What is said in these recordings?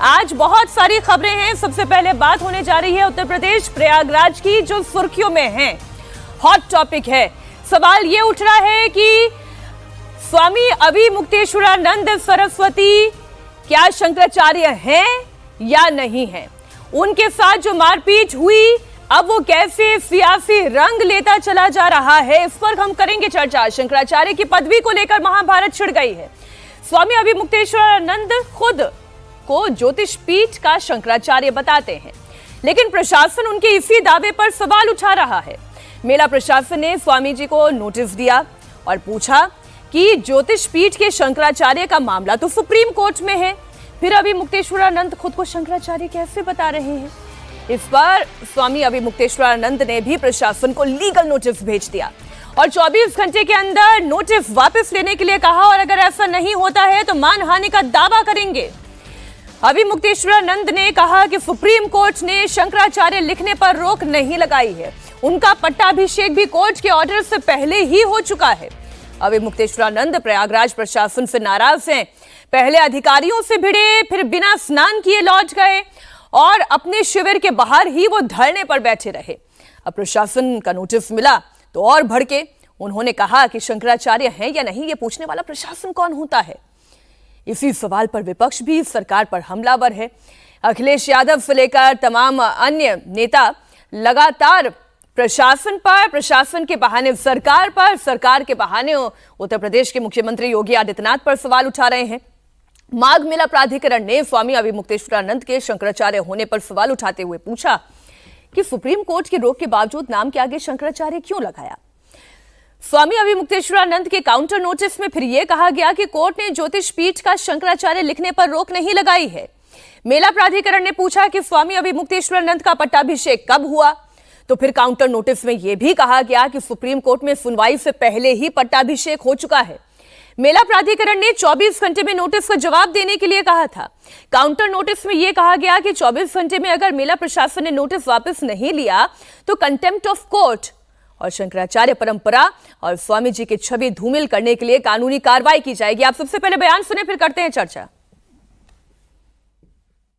आज बहुत सारी खबरें हैं। सबसे पहले बात होने जा रही है उत्तर प्रदेश प्रयागराज की, जो सुर्खियों में है, हॉट टॉपिक है। सवाल ये उठ रहा है कि स्वामी अविमुक्तेश्वरानंद सरस्वती क्या शंकराचार्य हैं या नहीं हैं? उनके साथ जो मारपीट हुई, अब वो कैसे सियासी रंग लेता चला जा रहा है, इस पर हम करेंगे चर्चा। शंकराचार्य की पदवी को लेकर महाभारत छिड़ गई है। स्वामी अविमुक्तेश्वरानंद खुद को ज्योतिष पीठ का शंकराचार्य बताते हैं, लेकिन प्रशासन उनके इसी दावे पर सवाल उठा रहा है। मेला प्रशासन ने स्वामी जी को नोटिस दिया और पूछा कि ज्योतिष पीठ के शंकराचार्य का मामला तो सुप्रीम कोर्ट में है, फिर अविमुक्तेश्वरानंद खुद को शंकराचार्य कैसे बता रहे हैं? इस पर स्वामी अविमुक्तेश्वरानंद ने भी प्रशासन को लीगल नोटिस भेज दिया और 24 घंटे के अंदर नोटिस वापस लेने के लिए कहा, और अगर ऐसा नहीं होता है तो मानहानि का दावा करेंगे। अविमुक्तेश्वरानंद ने कहा कि सुप्रीम कोर्ट ने शंकराचार्य लिखने पर रोक नहीं लगाई है, उनका पट्टाभिषेक भी कोर्ट के ऑर्डर से पहले ही हो चुका है। अविमुक्तेश्वरानंद प्रयागराज प्रशासन से नाराज हैं। पहले अधिकारियों से भिड़े, फिर बिना स्नान किए लौट गए और अपने शिविर के बाहर ही वो धरने पर बैठे रहे। अब प्रशासन का नोटिस मिला तो और भड़के। उन्होंने कहा कि शंकराचार्य हैं या नहीं, ये पूछने वाला प्रशासन कौन होता है? इसी सवाल पर विपक्ष भी सरकार पर हमलावर है। अखिलेश यादव से लेकर तमाम अन्य नेता लगातार प्रशासन पर, प्रशासन के बहाने सरकार पर, सरकार के बहाने उत्तर प्रदेश के मुख्यमंत्री योगी आदित्यनाथ पर सवाल उठा रहे हैं। माघ मेला प्राधिकरण ने स्वामी अविमुक्तेश्वरानंद के शंकराचार्य होने पर सवाल उठाते हुए पूछा कि सुप्रीम कोर्ट की रोक के बावजूद नाम के आगे शंकराचार्य क्यों लगाया? स्वामी अविमुक्तेश्वरानंद के काउंटर नोटिस में फिर यह कहा गया कि कोर्ट ने ज्योतिष पीठ का शंकराचार्य लिखने पर रोक नहीं लगाई है। मेला प्राधिकरण ने पूछा कि स्वामी अविमुक्तेश्वरानंद का पट्टाभिषेक कब हुआ, तो फिर काउंटर नोटिस में यह भी कहा गया कि सुप्रीम कोर्ट में सुनवाई से पहले ही पट्टाभिषेक हो चुका है। मेला प्राधिकरण ने 24 घंटे में नोटिस का जवाब देने के लिए कहा था। काउंटर नोटिस में यह कहा गया कि 24 घंटे में अगर मेला प्रशासन ने नोटिस वापस नहीं लिया तो कंटेम्प्ट ऑफ कोर्ट और शंकराचार्य परंपरा और स्वामी जी की छवि धूमिल करने के लिए कानूनी कार्रवाई की जाएगी। आप सबसे पहले बयान सुने, फिर करते हैं चर्चा।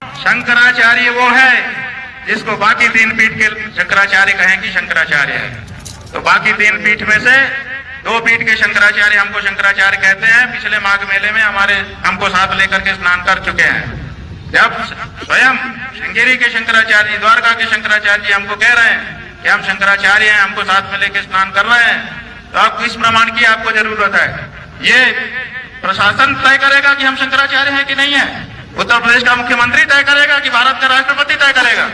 शंकराचार्य वो है जिसको बाकी 3 पीठ के शंकराचार्य कहें कि शंकराचार्य है, तो बाकी 3 पीठ में से 2 पीठ के शंकराचार्य हमको शंकराचार्य कहते हैं। पिछले माघ मेले में हमको साथ लेकर के स्नान कर चुके हैं। जब स्वयं श्रृंगेरी के शंकराचार्य, द्वारका के शंकराचार्य जी हमको कह रहे हैं कि हम शंकराचार्य हैं, हमको साथ में लेकर स्नान कर रहे हैं, तो आपको इस प्रमाण की आपको जरूरत है। ये प्रशासन तय करेगा कि हम शंकराचार्य हैं कि नहीं है। उत्तर प्रदेश का मुख्यमंत्री तय करेगा कि भारत का राष्ट्रपति तय करेगा?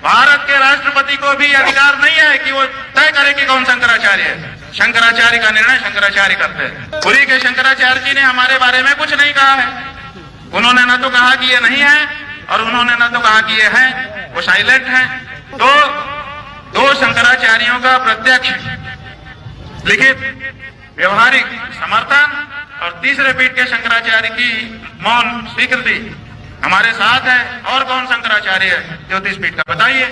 भारत के राष्ट्रपति को भी अधिकार नहीं है कि वो तय करे कि कौन शंकराचार्य है। शंकराचार्य का निर्णय शंकराचार्य करते हैं। पुरी के शंकराचार्य जी ने हमारे बारे में कुछ नहीं कहा है। उन्होंने न तो कहा कि ये नहीं है और उन्होंने न तो कहा कि ये है, वो साइलेंट है। तो 2 शंकराचार्यों का प्रत्यक्ष लिखित व्यवहारिक समर्थन और तीसरे पीठ के शंकराचार्य की मौन स्वीकृति हमारे साथ है। और कौन शंकराचार्य है ज्योतिष पीठ का, बताइए?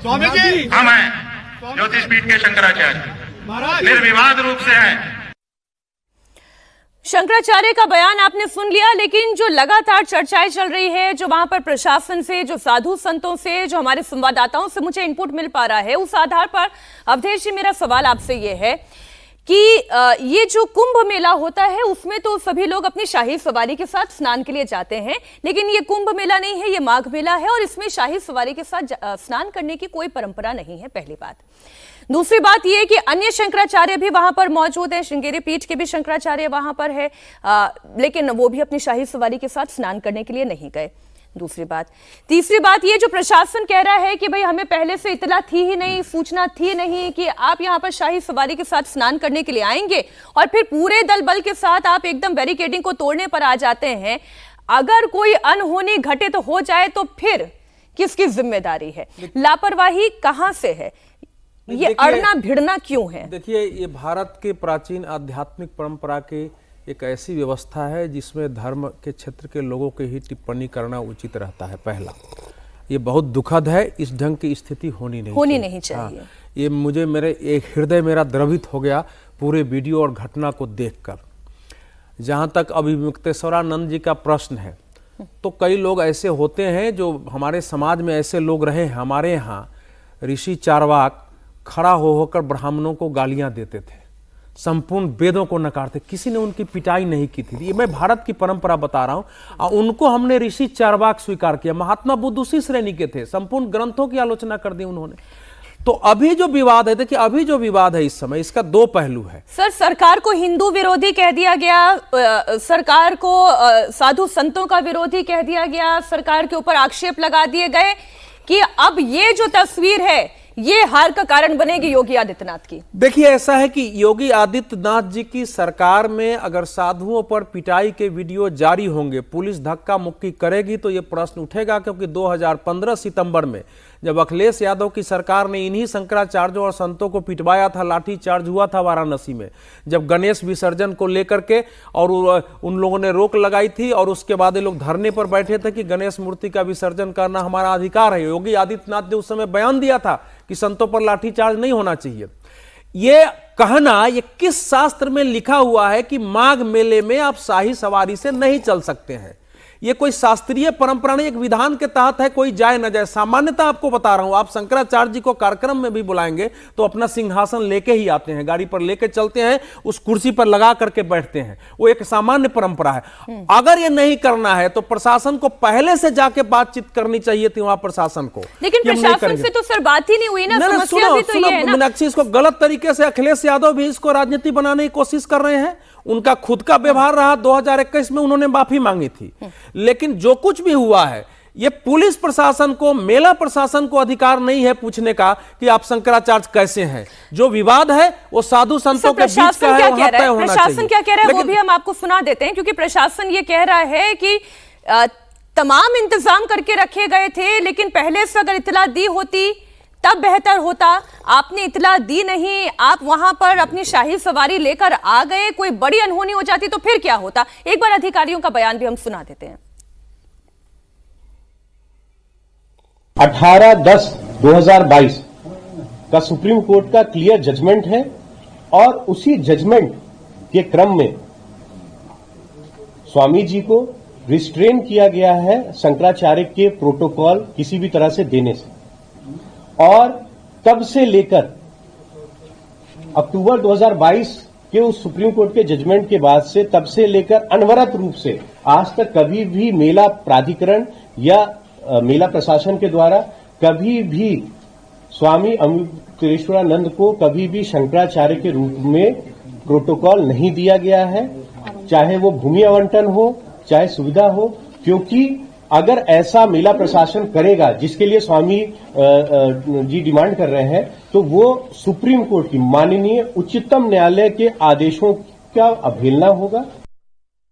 स्वामी जी हम हैं ज्योतिष पीठ के शंकराचार्य, निर्विवाद रूप से हैं। शंकराचार्य का बयान आपने सुन लिया, लेकिन जो लगातार चर्चाएं चल रही है, जो वहां पर प्रशासन से, जो साधु संतों से, जो हमारे संवाददाताओं से मुझे इनपुट मिल पा रहा है, उस आधार पर अवधेश जी, मेरा सवाल आपसे ये है कि ये जो कुंभ मेला होता है उसमें तो सभी लोग अपनी शाही सवारी के साथ स्नान के लिए जाते हैं, लेकिन ये कुंभ मेला नहीं है, ये माघ मेला है और इसमें शाही सवारी के साथ स्नान करने की कोई परंपरा नहीं है, पहली बात। दूसरी बात यह कि अन्य शंकराचार्य भी वहां पर मौजूद हैं, श्रृंगेरी पीठ के भी शंकराचार्य वहां पर है, लेकिन वो भी अपनी शाही सवारी के साथ स्नान करने के लिए नहीं गए। दूसरी बात। तीसरी बात ये, जो प्रशासन कह रहा है कि भाई हमें पहले से इतला थी ही नहीं, सूचना थी नहीं कि आप यहाँ पर शाही सवारी के साथ स्नान करने के लिए आएंगे, और फिर पूरे दल बल के साथ आप एकदम बैरिकेडिंग को तोड़ने पर आ जाते हैं। अगर कोई अनहोनी घटे तो हो जाए तो फिर किसकी जिम्मेदारी है? लापरवाही कहां से है? ये अड़ना भिड़ना क्यों है? देखिए, ये भारत के प्राचीन आध्यात्मिक परंपरा के एक ऐसी व्यवस्था है जिसमें धर्म के क्षेत्र के लोगों की ही टिप्पणी करना उचित रहता है। पहला, ये बहुत दुखद है, इस ढंग की स्थिति होनी नहीं चाहिए। हाँ, ये मुझे एक हृदय मेरा द्रवित हो गया पूरे वीडियो और घटना को देखकर। जहाँ तक अविमुक्तेश्वरानंद जी का प्रश्न है, तो कई लोग ऐसे होते हैं जो हमारे समाज में ऐसे लोग रहे हैं। हमारे यहाँ ऋषि चारवाक खड़ा होकर ब्राह्मणों को गालियां देते थे, संपूर्ण वेदों को नकारते, किसी ने उनकी पिटाई नहीं की थी। ये मैं भारत की परंपरा बता रहा हूं। उनको हमने ऋषि चारवाक स्वीकार किया। महात्मा बुद्ध उसी श्रेणी के थे, संपूर्ण ग्रंथों की आलोचना कर दी उन्होंने। तो अभी जो विवाद है, देखिए अभी जो विवाद है इस समय, इसका दो पहलू है। सर, सरकार को हिंदू विरोधी कह दिया गया, सरकार को साधु संतों का विरोधी कह दिया गया, सरकार के ऊपर आक्षेप लगा दिए गए कि अब ये जो तस्वीर है ये हार का कारण बनेगी योगी आदित्यनाथ की। देखिए ऐसा है कि योगी आदित्यनाथ जी की सरकार में अगर साधुओं पर पिटाई के वीडियो जारी होंगे, पुलिस धक्का मुक्की करेगी, तो ये प्रश्न उठेगा। क्योंकि 2015 सितंबर में जब अखिलेश यादव की सरकार ने इन्हीं शंकराचार्यों और संतों को पिटवाया था, लाठी चार्ज हुआ था वाराणसी में, जब गणेश विसर्जन को लेकर के और उन लोगों ने रोक लगाई थी और उसके बाद ये लोग धरने पर बैठे थे कि गणेश मूर्ति का विसर्जन करना हमारा अधिकार है। योगी आदित्यनाथ ने उस समय बयान दिया था कि संतों पर लाठीचार्ज नहीं होना चाहिए। ये कहना, ये किस शास्त्र में लिखा हुआ है कि माघ मेले में आप शाही सवारी से नहीं चल सकते हैं? ये कोई शास्त्रीय परंपरा नहीं, एक विधान के तहत है, कोई जाए न जाए। सामान्यता आपको बता रहा हूं, आप शंकराचार्य जी को कार्यक्रम में भी बुलाएंगे तो अपना सिंहासन लेके ही आते हैं, गाड़ी पर लेके चलते हैं, उस कुर्सी पर लगा करके बैठते हैं। वो एक सामान्य परंपरा है। अगर ये नहीं करना है तो प्रशासन को पहले से जाके बातचीत करनी चाहिए थी वहां प्रशासन को। लेकिन प्रशासन से तो सर बात ही नहीं हुई ना, समस्या भी तो ये है ना। मीनाक्षी, इसको गलत तरीके से अखिलेश यादव भी इसको राजनीति बनाने की कोशिश कर रहे हैं। उनका खुद का व्यवहार रहा, 2021 में उन्होंने माफी मांगी थी। लेकिन जो कुछ भी हुआ है, ये पुलिस प्रशासन को, मेला प्रशासन को अधिकार नहीं है पूछने का कि आप शंकराचार्य कैसे हैं। जो विवाद है वो साधु संतों के बीच का है, वहां तय होना चाहिए। प्रशासन क्या कह रहा है वो भी हम आपको सुना देते हैं, क्योंकि प्रशासन ये कह रहा है कि तमाम इंतजाम करके रखे गए थे, लेकिन पहले से अगर इत्तला दी होती तब बेहतर होता। आपने इत्तला दी नहीं, आप वहां पर अपनी शाही सवारी लेकर आ गए, कोई बड़ी अनहोनी हो जाती तो फिर क्या होता। एक बार अधिकारियों का बयान भी हम सुना देते हैं। 18/10/2022 का सुप्रीम कोर्ट का क्लियर जजमेंट है और उसी जजमेंट के क्रम में स्वामी जी को रिस्ट्रेन किया गया है शंकराचार्य के प्रोटोकॉल किसी भी तरह से देने से। और तब से लेकर अक्टूबर 2022 के उस सुप्रीम कोर्ट के जजमेंट के बाद से, तब से लेकर अनवरत रूप से आज तक कभी भी मेला प्राधिकरण या मेला प्रशासन के द्वारा कभी भी स्वामी अमृतेश्वरानंद को कभी भी शंकराचार्य के रूप में प्रोटोकॉल नहीं दिया गया है, चाहे वो भूमि आवंटन हो, चाहे सुविधा हो। क्योंकि अगर ऐसा मेला प्रशासन करेगा जिसके लिए स्वामी जी डिमांड कर रहे हैं, तो वो सुप्रीम कोर्ट की माननीय उच्चतम न्यायालय के आदेशों का अवहेलना होगा